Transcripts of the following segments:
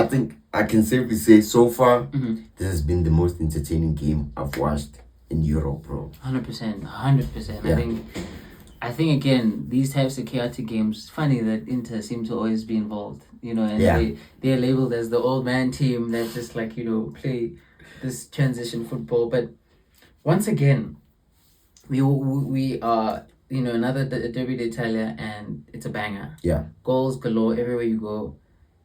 I think I can safely say so far, this has been the most entertaining game I've watched in Europe, bro. 100%, 100%. Yeah. I think again, these types of chaotic games, it's funny that Inter seem to always be involved, you know, and they're labeled as the old man team that just like, you know, play this transition football. But once again, we are, you know, another Derby d'Italia, and it's a banger. Yeah. Goals galore everywhere you go,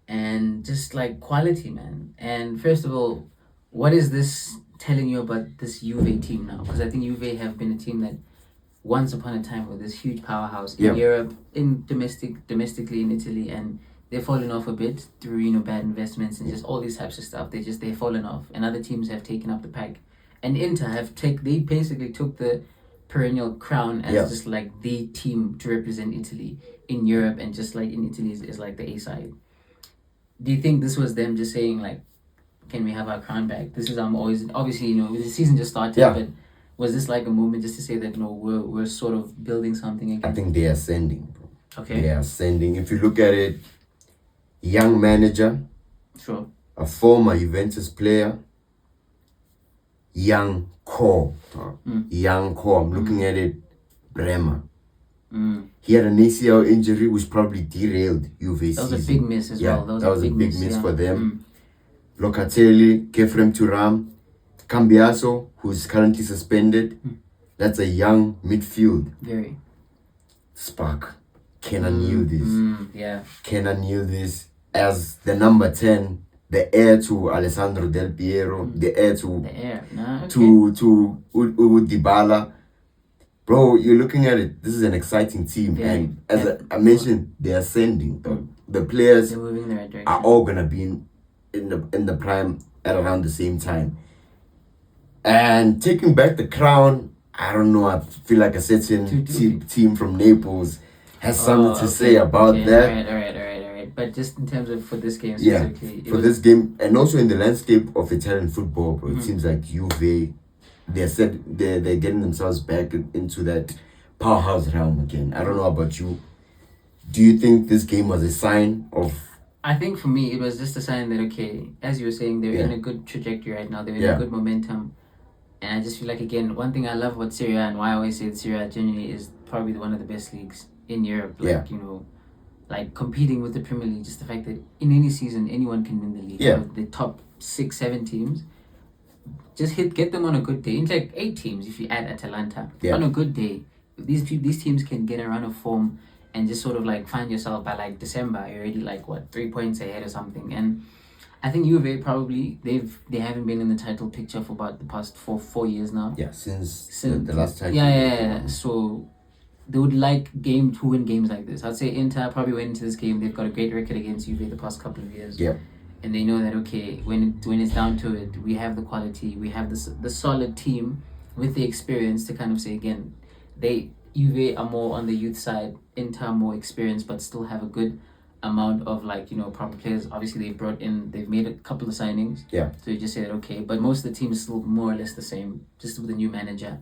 and just like quality, man. And first of all, what is this telling you about this Juve team now? Because I think Juve have been a team that once upon a time were this huge powerhouse in Europe, in domestically in Italy, and they've fallen off a bit through, you know, bad investments and just all these types of stuff. They've fallen off, and other teams have taken up the pack. And Inter they basically took the perennial crown as just like the team to represent Italy in Europe, and just like in Italy is like the A side. Do you think this was them just saying like, can we have our crown back? This is always, obviously, you know, the season just started, but was this like a moment just to say that, no, we're sort of building something again? I think they are ascending, bro. Okay. They are ascending. If you look at it, young manager, sure, a former Juventus player, young core. Young core. I'm looking at it, Bremer. He had an ACL injury which probably derailed Juve season. That was a big miss as well. That was a big miss for them. Locatelli, Kefrem Thuram, Cambiaso, who's currently suspended. That's a young midfield. Very. Spark. Can I kneel this? Can I kneel this? As the number 10, the heir to Alessandro Del Piero, the heir to Dybala. Bro, you're looking at it. This is an exciting team, and as I mentioned, they're ascending. The players they're moving in the right direction. Are all gonna be in the prime at around the same time. And taking back the crown, I don't know. I feel like a certain team from Naples has something to say about that. All right. But just in terms of for this game specifically, this game, and also in the landscape of Italian football, bro, it seems like Juve, they're getting themselves back into that powerhouse realm again. I don't know about you. Do you think this game was a sign of? I think for me, it was just a sign that, okay, as you were saying, they're in a good trajectory right now. They're in a good momentum. And I just feel like, again, one thing I love about Serie and why I always say that Serie genuinely is probably one of the best leagues in Europe. Like, you know, like competing with the Premier League, just the fact that in any season, anyone can win the league. Yeah. The top 6-7 teams, just get them on a good day. It's like 8 teams if you add Atalanta. On a good day, these teams can get a run of form and just sort of like find yourself by like December, you're already like 3 points ahead or something. And I think Juve probably they haven't been in the title picture for about the past 4 years now. Yeah, since the last time. Yeah. So they would like to win games like this. I'd say Inter probably went into this game. They've got a great record against Juve the past couple of years. Yeah. And they know that, okay, when it's down to it, we have the quality, we have the solid team with the experience to kind of say, again, Juve are more on the youth side, Inter more experienced, but still have a good amount of like, you know, proper players. Obviously they've made a couple of signings. Yeah. So you just said, okay, but most of the team is still more or less the same, just with a new manager,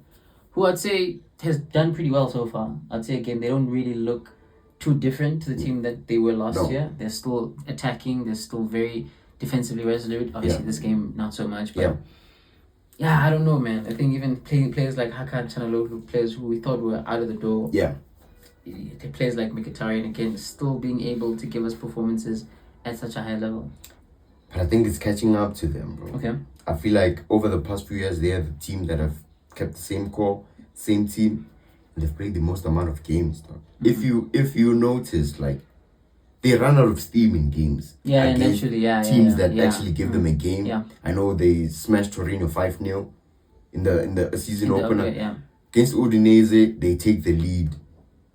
who I'd say has done pretty well so far. I'd say, again, they don't really look too different to the team that they were last year. They're still attacking. They're still very defensively resolute. Obviously, this game, not so much. But I don't know, man. I think even players like Hakan Chanaloglu, players who we thought were out of the door. Yeah. The players like Mkhitaryan, again, still being able to give us performances at such a high level. But I think it's catching up to them, bro. Okay. I feel like over the past few years, they have a team that have kept the same core, same team, and they've played the most amount of games, dog. If you notice, like, they run out of steam in games. Yeah, naturally, teams that actually give them a game. Yeah. I know they smashed Torino 5-0 in the season opener. Okay, yeah. Against Udinese, they take the lead,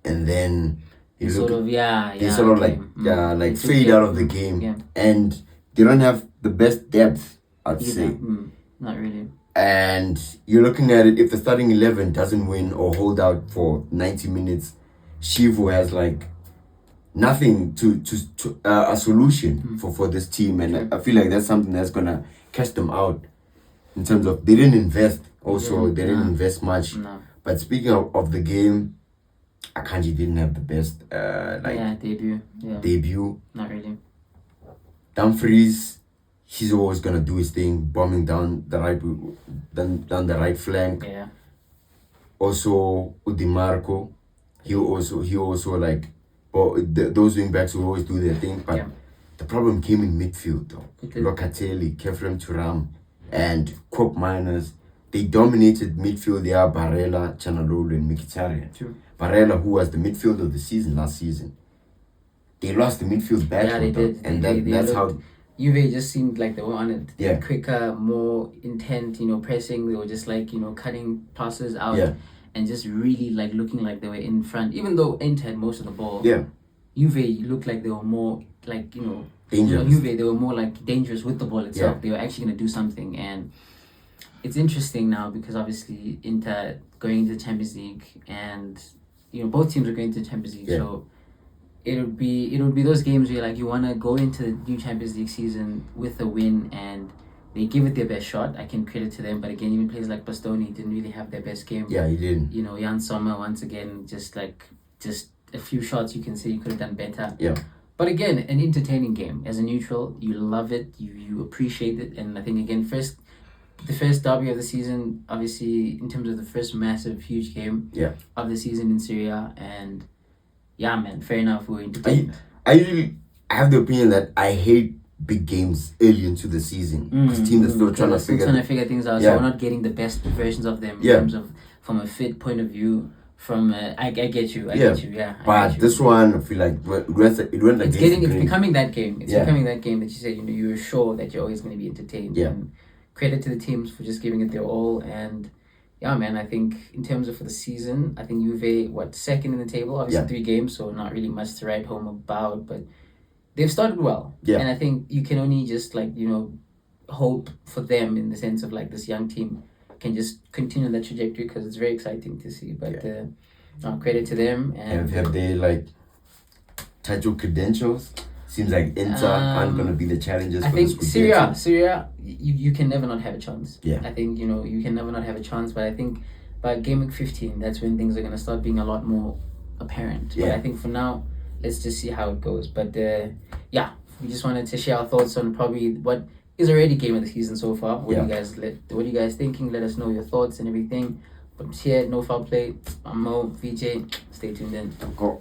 and then they fade out of the game, and they don't have the best depth, I'd say. Not really. And you're looking at it, if the starting 11 doesn't win or hold out for 90 minutes, Shivu has like nothing to a solution for this team. And I feel like that's something that's gonna catch them out in terms of they didn't invest. Also, they didn't invest much. No. But speaking of the game, Akanji didn't have the best debut. Yeah. Debut. Not really. Dumfries, he's always gonna do his thing, bombing down the right flank. Yeah. Also, Udimarco, he also like, those wing backs will always do their thing. But the problem came in midfield though. Locatelli, Kefrem Turam, and Kop Miners. They dominated midfield. They are Barella, Chanalolo, and Mkhitaryan. True. Barella, who was the midfield of the season last season, they lost the midfield battle. Yeah, they did. And that's how Juve just seemed like they were on it. Yeah. Quicker, more intent, pressing. They were just like, cutting passes out. Yeah. And just really like looking like they were in front. Even though Inter had most of the ball. Yeah. Juve looked like they were more like, dangerous. Juve, they were more like dangerous with the ball itself. Yeah. They were actually going to do something. And it's interesting now because obviously Inter going into the Champions League and, both teams are going to the Champions League. Yeah. So it would be those games where like you want to go into the new Champions League season with a win and they give it their best shot. I can credit to them, but again, even players like Bastoni didn't really have their best game. Yeah, he didn't. Jan Sommer once again, just a few shots you can say you could have done better. Yeah. But again, an entertaining game. As a neutral, you love it, you appreciate it, and I think again, the first derby of the season, obviously in terms of the first massive, huge game of the season in Serie, and yeah, man, fair enough, we're entertained. I have the opinion that I hate big games early into the season because teams are still trying to figure things out. So we're not getting the best versions of them in terms of from a fit point of view. From I get you, I get you. But this one, I feel like it went like it's becoming that game. It's becoming that game that you said you're sure that you're always going to be entertained. Yeah. And credit to the teams for just giving it their all. And yeah, man, I think in terms of for the season, I think Juve second in the table, obviously 3 games, so not really much to write home about, but they've started well. Yeah. And I think you can only just hope for them in the sense of like this young team can just continue that trajectory because it's very exciting to see. But credit to them. And have they like title credentials? Seems like Inter aren't going to be the challengers. I think Serie, you can never not have a chance. Yeah. I think you can never not have a chance. But I think by game week 15, that's when things are going to start being a lot more apparent. Yeah. But I think for now, let's just see how it goes. But we just wanted to share our thoughts on probably what is already game of the season so far. What are you guys thinking? Let us know your thoughts and everything. But here, No Foul Play. I'm Mo, VJ. Stay tuned in. Go.